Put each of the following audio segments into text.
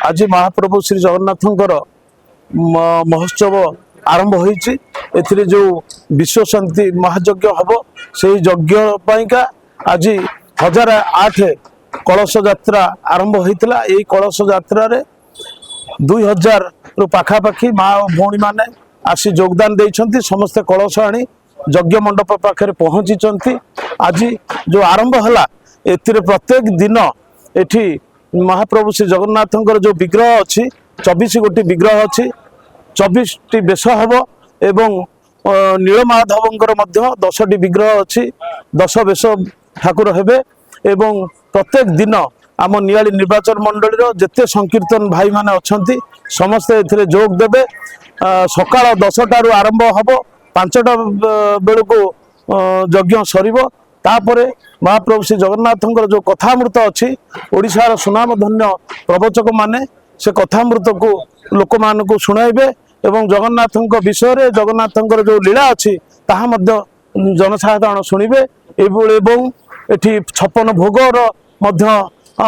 आज महाप्रभु श्री जगन्नाथंकर महोत्सव आरंभ होईची एथिरे जो विश्व शांति महायज्ञ हब से यज्ञ पाइका आज 1008 कलश यात्रा आरंभ होइतला। एई कलश यात्रा रे 2000 रु पाखापाखी माँ और भौणी माने आसी योगदान देइछंती। समस्त कलश आनी यज्ञ मंडप पाखे पहुंची। आज जो आरंभ हला एथिरे प्रत्येक दिन एठी महाप्रभु श्री जगन्नाथंकर जो विग्रह अच्छी 24 गोटी विग्रह अच्छी 24 टी बेश हम एवं नीलमाधवंकर 10 टी विग्रह अच्छी 10 बेश ठाकुर हेबे एवं प्रत्येक दिन आम नियाली निर्वाचन मंडली जेते संकीर्तन भाई माने अछंती समस्ते एथिरे जोग देबे। सकाळ 10टारू आरंभ हबो 5टा बेलको यज्ञ सरिबो। तापरे महाप्रभु श्री जगन्नाथंकर जो कथामृत अच्छी ओडिशार सुनामधन्य प्रवचक माने से कथामृत को लोक मान को शुणाइबे एवं जगन्नाथंक विषय रे जगन्नाथंकर जो लीला अच्छी ताहा मध्य जनसाधारण शुणिबे। एवं एठी 56 भोगर मध्य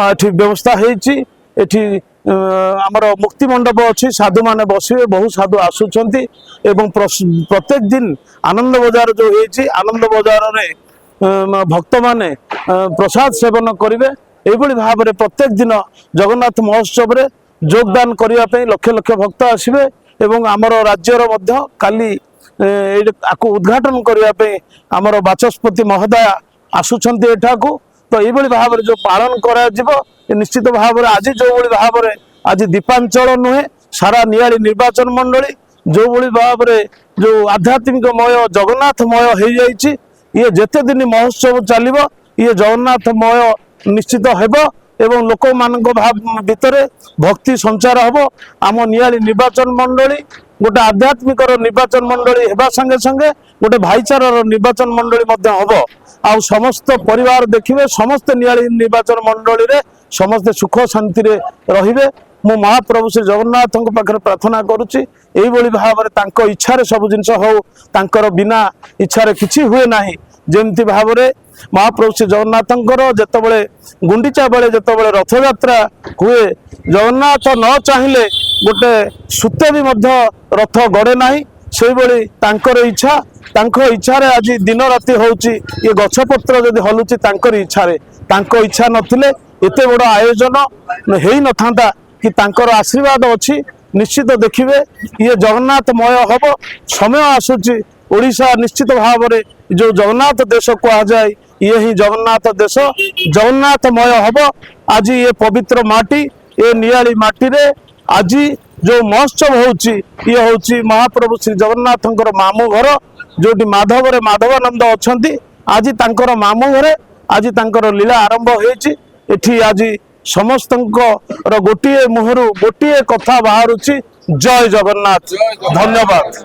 एठी व्यवस्था हेची। एठी आमर मुक्ति मंडप अच्छी साधु माने बसिबे बहु साधु आसुचंती एवं प्रत्येक दिन आनंद बजार जो हेची आनंद बजार रे भक्त माने प्रसाद सेवन करेंगे। यही भाव में प्रत्येक दिन जगन्नाथ महोत्सव रे योगदान करने लक्ष लक्ष भक्त आसबे एवं आमर राज्यर काली आपको उद्घाटन करने आमर बाचस्पति महोदय आसुचंती एठाकू। तो यही भाव में जो पालन कर निश्चित भाव में आज जो भाव में आज दीपांचल नुहे सारा नियाली निर्वाचन मंडली जो भाव में जो आध्यात्मिकमय जगन्नाथमय हो जाइए। ये जेते दिन महोत्सव चलिबो ये जगन्नाथमय निश्चित हेबो एवं लोक मानक भितर भक्ति संचार हेबो। आम नियाली निर्वाचन मंडली गोटे आध्यात्मिक निर्वाचन मंडली हेबा संगे संगे गोटे भाईचारार निर्वाचन मंडली मध्य हेबो। आ समस्त परिवार देखिबे समस्त नियाली निर्वाचन मंडली रे समस्त सुख शांति रे रहिबे। मु महाप्रभु श्री जगन्नाथ पाखे प्रार्थना करुच्ची यही भाव में तांको इच्छा सब जिनस हो तांकर बिना इच्छा किछि हुए नाही। जेमती भाव में महाप्रभु श्री जगन्नाथंकर जेतबेले गुंडीचा बेले जेतबेले रथ यात्रा हुए जगन्नाथ न चाहिए गोटे सुते भी मध्य रथ गड़े नाही। से भली तांकर इच्छा तांको इच्छा रे आज दिन राति होउची ये गछपत्र जदि हलुची तांकर इच्छा रे तांको इच्छा नथिले एते बड़ आयोजन हेई नथांता कि तांकर आशीर्वाद अच्छी। निश्चित देखिए ये जगन्नाथमय हम समय आसूची ओडिशा निश्चित भाव में जो जगन्नाथ देश कह जाए ये ही जगन्नाथ देश जगन्नाथमय हम। आज ये पवित्र माटी ये नियाली माटी रे आज जो महोत्सव होउची ये होउची महाप्रभु श्री जगन्नाथंकर मामू घर जोटी माधव रे माधवानंद अछंती। आज तांकर मामू घरे आज तांकर लीला आरंभ होईची। एठी आज समस्त गोटे मुहर गोटे कथा बाहरुची जय जगन्नाथ। धन्यवाद।